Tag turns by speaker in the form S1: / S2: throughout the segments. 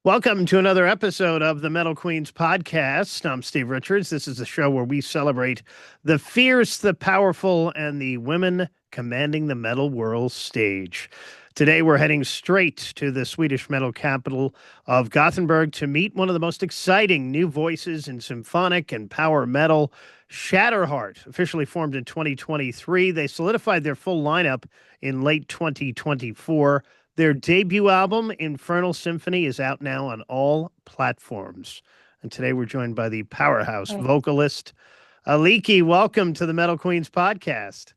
S1: Welcome to another episode of the Metal Queens podcast. I'm Steve Richards. This is a show where we celebrate the fierce, the powerful, and the women commanding the metal world stage. Today, we're heading straight to the Swedish metal capital of Gothenburg to meet one of the most exciting new voices in symphonic and power metal, Shatterheart. Officially formed in 2023, they solidified their full lineup in late 2024. Their debut album, Infernal Symphony, is out now on all platforms. And today we're joined by the powerhouse
S2: Right.
S1: vocalist, Alicke. Welcome to the Metal Queens podcast.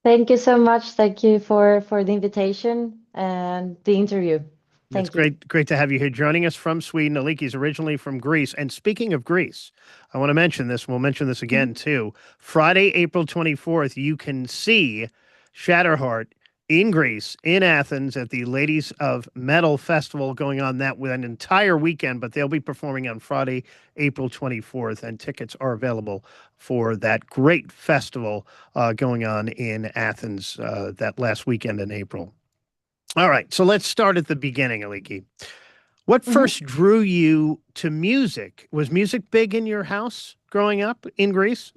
S2: Thank you so much. Thank you for the invitation and the interview.
S1: It's
S2: Thank you.
S1: great to have you here joining us from Sweden. Alicke is originally from Greece. And speaking of Greece, I want to mention this. We'll mention this again, too. Friday, April 24th, you can see Shatterheart in Greece, in Athens, at the Ladies of Metal Festival going on that with an entire weekend, but they'll be performing on Friday, April 24th, and tickets are available for that great festival going on in Athens that last weekend in April. All right, so let's start at the beginning, Alicke. What
S2: Mhm.
S1: first drew you to music? Was music big in your house growing up in Greece?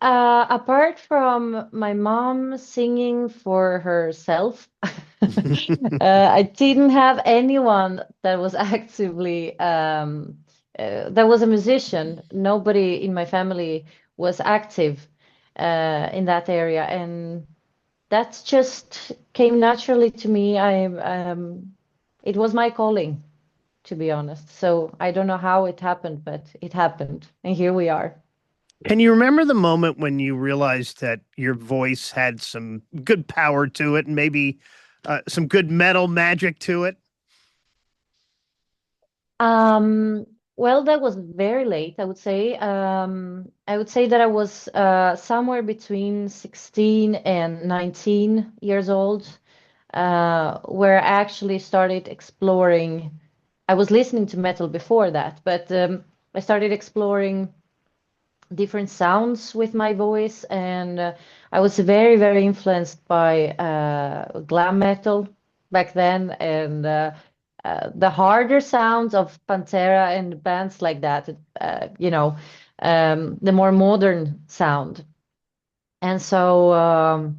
S2: Uh, apart from my mom singing for herself, I didn't have anyone that was actively that was a musician. Nobody in my family was active in that area, and that just came naturally to me. It was my calling, to be honest. So I don't know how it happened, but it happened, and here we are.
S1: Can you remember the moment when you realized that your voice had some good power to it and maybe some good metal magic to it?
S2: Um, that was very late, I would say. I would say that I was somewhere between 16 and 19 years old, where I actually started exploring. I was listening to metal before that, but I started exploring different sounds with my voice, and I was very, very influenced by glam metal back then, and the harder sounds of Pantera and bands like that, the more modern sound. And so,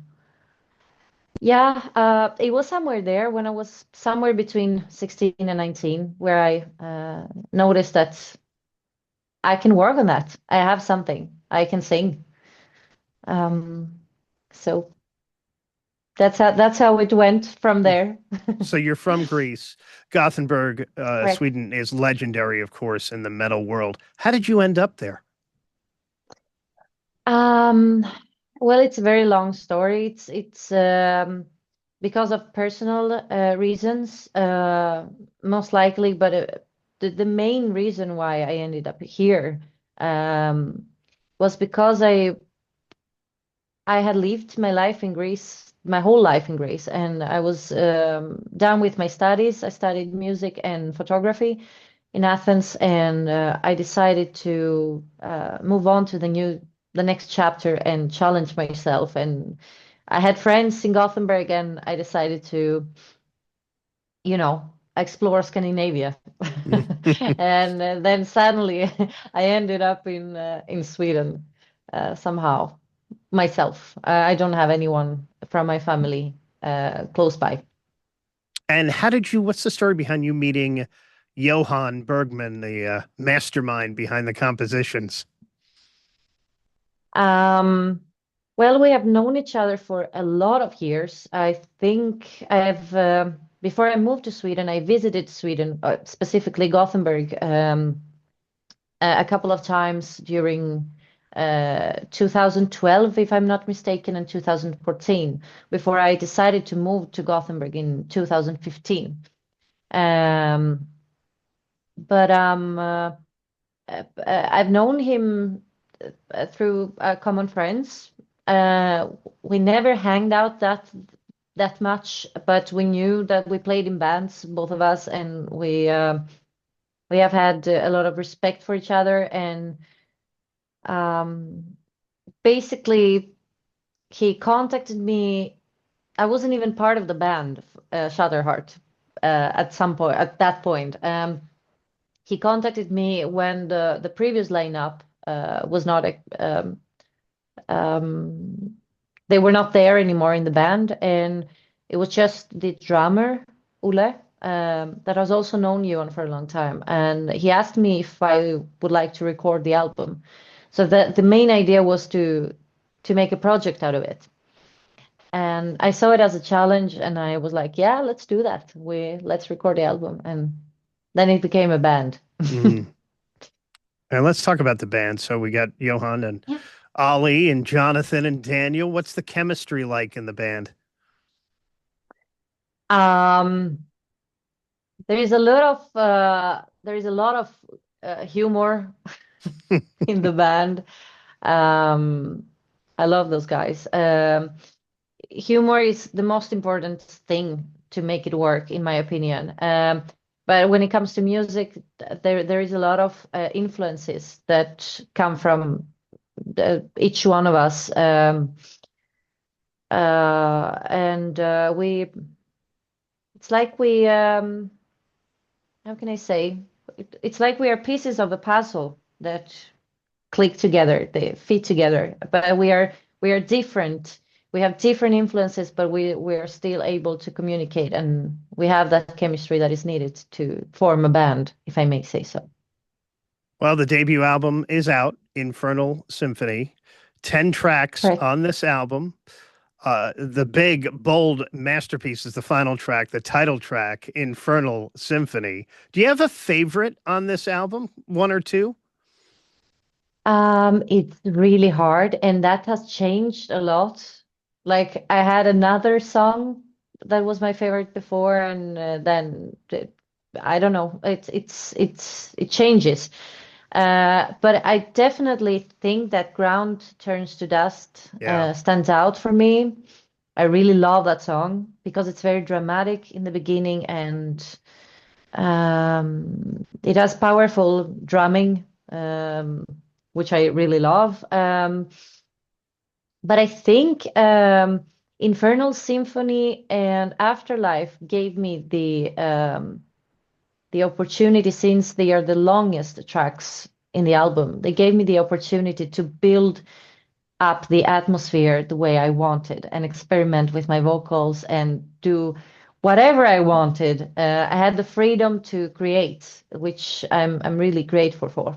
S2: it was somewhere there when I was somewhere between 16 and 19, where I noticed that I can work on that. I have something. I can sing. Um, so that's how it went from there.
S1: So you're from Greece. Gothenburg,
S2: Correct.
S1: Sweden is legendary, of course, in the metal world. How did you end up there?
S2: Um, it's a very long story. It's because of personal reasons, most likely, but the main reason why I ended up here um, was because I had lived my life in Greece, my whole life in Greece, and I was done with my studies. I studied music and photography in Athens, and I decided to move on to the next chapter and challenge myself. And I had friends in Gothenburg, and I decided to, explore Scandinavia. And then suddenly, I ended up in Sweden somehow myself. I don't have anyone from my family close by.
S1: And what's the story behind you meeting Johan Bergman, the mastermind behind the compositions?
S2: Um, we have known each other for a lot of years. I think before I moved to Sweden, I visited Sweden, specifically Gothenburg, a couple of times during 2012, if I'm not mistaken, and 2014, before I decided to move to Gothenburg in 2015. Um, but I've known him through common friends. Uh, we never hanged out that much, but we knew that we played in bands, both of us, and we have had a lot of respect for each other. And um, basically, he contacted me I wasn't even part of the band, Shatterheart, at that point. He contacted me when the previous lineup was not um, they were not there anymore in the band, and it was just the drummer Ule that has also known Johan for a long time, and he asked me if I would like to record the album. So the main idea was to make a project out of it. And I saw it as a challenge, and I was like, "Yeah, let's do that. Let's record the album." And then it became a band.
S1: Mm. And let's talk about the band. So we got Johan and
S2: Yeah.
S1: Ollie and Jonathan and Daniel. What's the chemistry like in the band?
S2: Um, there is a lot of humor in the band. Um, I love those guys. Humor is the most important thing to make it work, in my opinion. But when it comes to music, there is a lot of influences that come from each one of us, and we. It's like we. How can I say? It's like we are pieces of a puzzle that click together, they fit together. But we are different. We have different influences, but we are still able to communicate, and we have that chemistry that is needed to form a band, if I may say so.
S1: Well, the debut album is out, Infernal Symphony. 10 tracks
S2: Correct.
S1: on this album. The big, bold masterpiece is the final track, the title track, Infernal Symphony. Do you have a favorite on this album? One or two?
S2: It's really hard, and that has changed a lot. Like I had another song that was my favorite before, and I don't know. It changes. But I definitely think that Ground Turns to Dust
S1: Yeah.
S2: stands out for me. I really love that song because it's very dramatic in the beginning, and it has powerful drumming, which I really love. But I think Infernal Symphony and Afterlife gave me the opportunity, since they are the longest tracks in the album. They gave me the opportunity to build up the atmosphere the way I wanted and experiment with my vocals and do whatever I wanted. I had the freedom to create, which I'm really grateful for.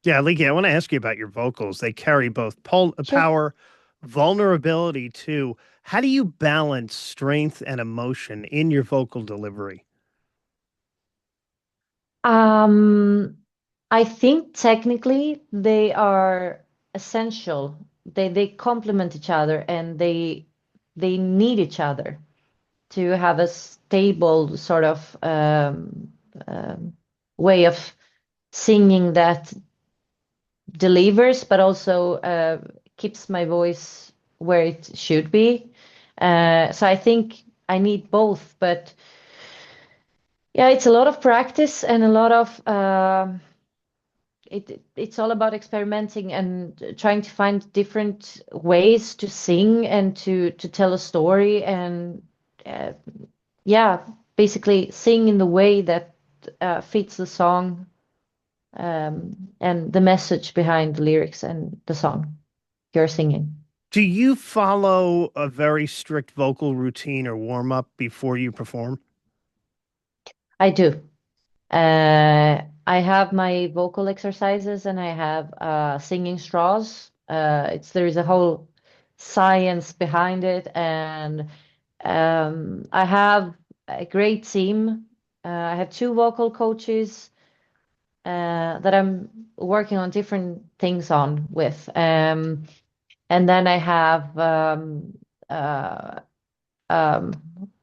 S1: Yeah, Leaky, I want to ask you about your vocals. They carry both
S2: Sure.
S1: power, vulnerability too. How do you balance strength and emotion in your vocal delivery?
S2: Um, I think technically they are essential. They complement each other, and they need each other to have a stable sort of way of singing that delivers, but also keeps my voice where it should be. So I think I need both, but yeah, it's a lot of practice and a lot of it's all about experimenting and trying to find different ways to sing and to tell a story, and uh, yeah, basically sing in the way that fits the song, and the message behind the lyrics and the song you're singing.
S1: Do you follow a very strict vocal routine or warm up before you perform?
S2: I do. I have my vocal exercises, and I have singing straws. It's There is a whole science behind it, and I have a great team. I have two vocal coaches that I'm working on different things on with. And then I have uh, um,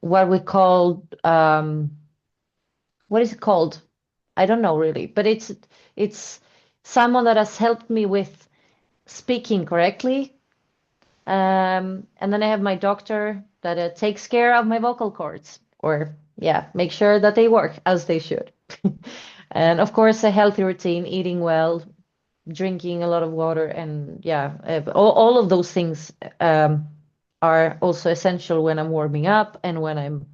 S2: what we call what is it called? I don't know really, but it's someone that has helped me with speaking correctly. And then I have my doctor that takes care of my vocal cords, or yeah, make sure that they work as they should. And of course, a healthy routine, eating well, drinking a lot of water, and yeah, all of those things are also essential when I'm warming up and when I'm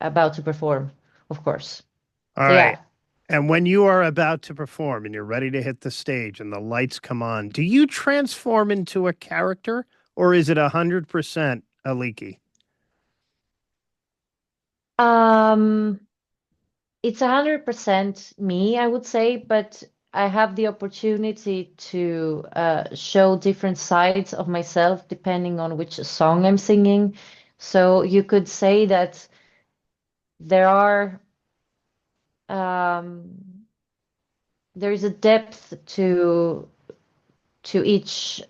S2: about to perform, of course.
S1: All
S2: So
S1: right.
S2: yeah.
S1: And when you are about to perform and you're ready to hit the stage and the lights come on, do you transform into a character or is it 100% Alicke?
S2: Um, it's 100% me, I would say, but I have the opportunity to show different sides of myself depending on which song I'm singing. So you could say that there are um, there is a depth to each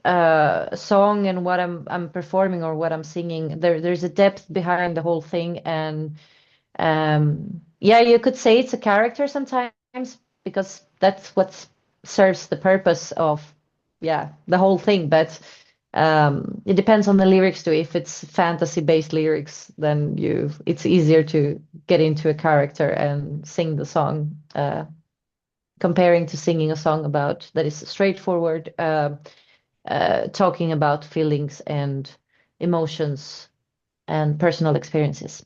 S2: song and what I'm performing or what I'm singing. There's a depth behind the whole thing, and yeah, you could say it's a character sometimes because that's what serves the purpose of yeah the whole thing. But it depends on the lyrics too. If it's fantasy-based lyrics, then it's easier to get into a character and sing the song. Comparing to singing a song about that is straightforward, talking about feelings and emotions and personal experiences.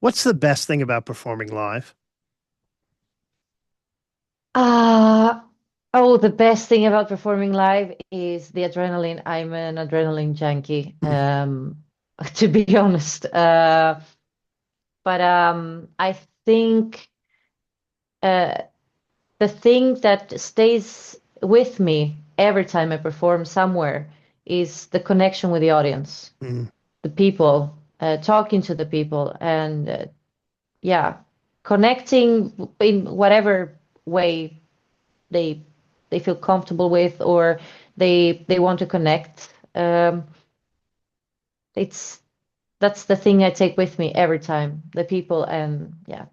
S1: What's the best thing about performing live?
S2: Uh, oh, the best thing about performing live is the adrenaline. I'm an adrenaline junkie, to be honest. But I think uh, the thing that stays with me every time I perform somewhere is the connection with the audience,
S1: Mm.
S2: the people, talking to the people, and yeah, connecting in whatever way they they feel comfortable with or they want to connect. It's that's the thing I take with me every time, the people and yeah,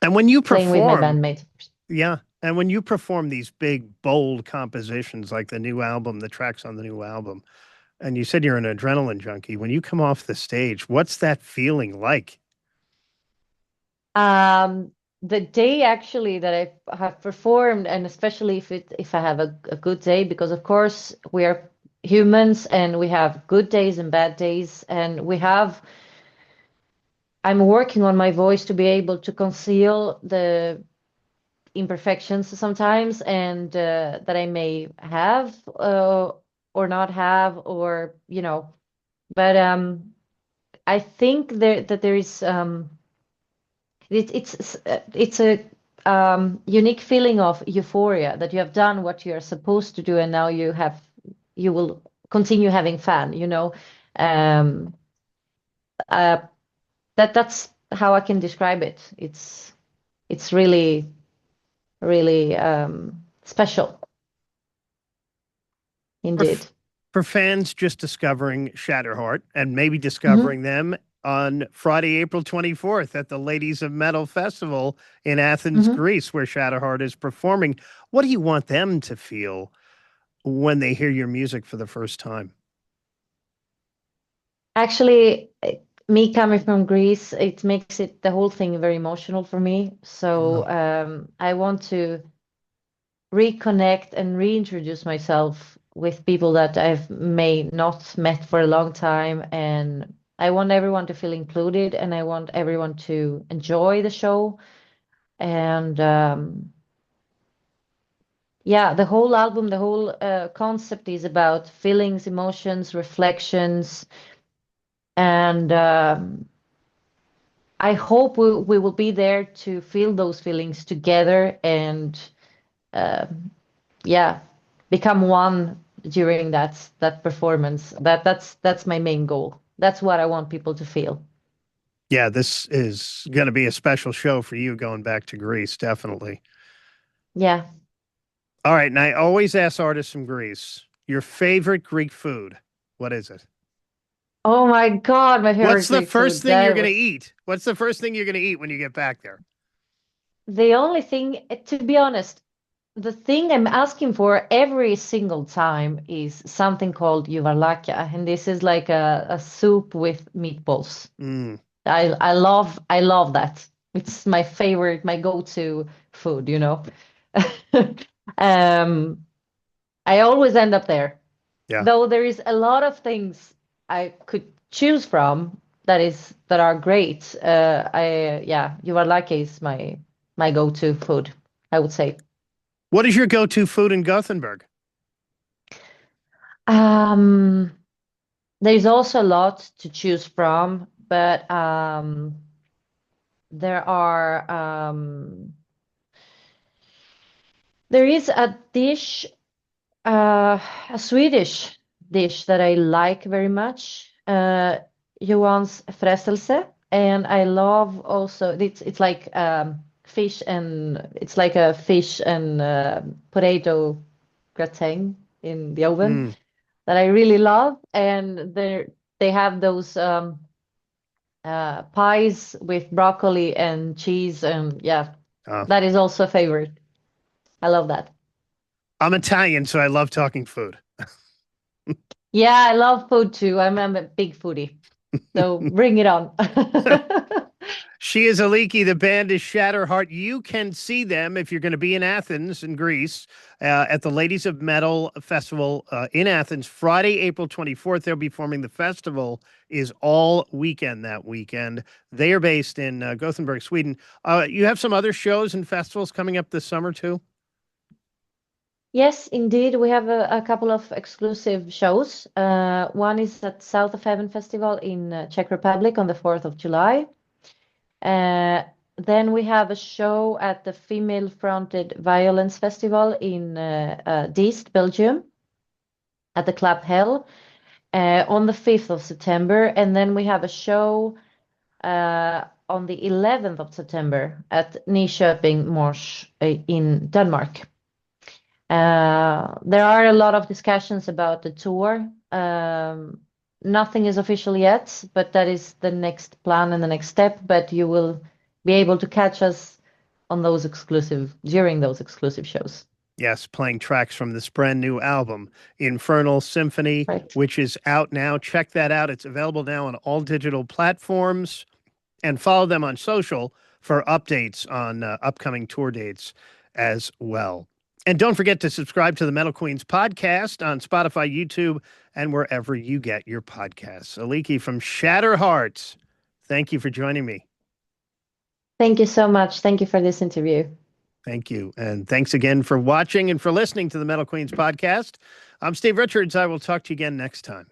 S1: And when you
S2: playing with my
S1: perform,
S2: bandmates.
S1: yeah, and when you perform these big, bold compositions like the new album, the tracks on the new album, and you said you're an adrenaline junkie, when you come off the stage, what's that feeling like?
S2: Um, the day actually that I have performed, and especially if I have a good day, because of course we are humans and we have good days and bad days, and I'm working on my voice to be able to conceal the imperfections sometimes and that I may have or not have or but I think that there is it's a unique feeling of euphoria that you have done what you are supposed to do and now you will continue having fun, um uh that's how I can describe it. It's really really special
S1: For,
S2: indeed.
S1: for fans just discovering Shatterheart and maybe
S2: Hmm.
S1: discovering them on Friday, April 24th at the Ladies of Metal Festival in Athens,
S2: Hmm.
S1: Greece, where Shatterheart is performing, what do you want them to feel when they hear your music for the first time?
S2: Actually, me coming from Greece, it makes it the whole thing very emotional for me.
S1: Yeah.
S2: So I want to reconnect and reintroduce myself with people that I've may not met for a long time. And I want everyone to feel included and I want everyone to enjoy the show. And yeah, the whole album, the whole concept is about feelings, emotions, reflections, and I hope we will be there to feel those feelings together and um yeah, become one during that performance. That's my main goal. That's what I want people to feel.
S1: Yeah, this is going to be a special show for you going back to Greece, definitely.
S2: Yeah.
S1: All right, and I always ask artists from Greece, your favorite Greek food. What is it?
S2: Oh my God, my
S1: What's
S2: favorite
S1: the
S2: Greek
S1: first
S2: food.
S1: thing you're
S2: That
S1: going to
S2: was
S1: eat? What's the first thing you're going to eat when you get back there?
S2: the only thing, to be honest, the thing I'm asking for every single time is something called yuvarlaka, and this is like a soup with meatballs.
S1: Mm.
S2: I love that. It's my favorite, my go-to food. Um, I always end up there.
S1: Yeah.
S2: Though there is a lot of things I could choose from that are great. You are lucky is my go-to food, I would say.
S1: What is your go-to food in Gothenburg?
S2: Um, there's also a lot to choose from, but there are there is a dish, a Swedish dish that I like very much, Johan's frestelse, and I love also it's like fish and it's like a fish and potato gratin in the oven
S1: Mm.
S2: that I really love, and they have those pies with broccoli and cheese, and yeah,
S1: Uh,
S2: that is also a favorite. I love that.
S1: I'm Italian, so I love talking food.
S2: Yeah, I love food too. I'm a big foodie. So bring it on.
S1: She is Alicke. The band is Shatterheart. You can see them if you're going to be in Athens, in Greece, at the Ladies of Metal Festival in Athens, Friday, April 24th. They'll be forming. The festival is all weekend that weekend. They are based in Gothenburg, Sweden. You have some other shows and festivals coming up this summer, too?
S2: Yes, indeed. We have a couple of exclusive shows. One is at South of Heaven Festival in Czech Republic on the 4th of July. Then we have a show at the Female Fronted Violence Festival in Diest, Belgium, at the Club Hell on the 5th of September. And then we have a show on the 11th of September at Nyköping Mors in Denmark. There are a lot of discussions about the tour. Nothing is official yet, but that is the next plan and the next step. But you will be able to catch us on during those exclusive shows.
S1: Yes, playing tracks from this brand new album, Infernal Symphony,
S2: Right.
S1: which is out now. Check that out. It's available now on all digital platforms, and follow them on social for updates on upcoming tour dates as well. And don't forget to subscribe to the Metal Queens podcast on Spotify, YouTube, and wherever you get your podcasts. Alicke from Shatterheart, thank you for joining me.
S2: Thank you so much. Thank you for this interview.
S1: Thank you. And thanks again for watching and for listening to the Metal Queens podcast. I'm Steve Richards. I will talk to you again next time.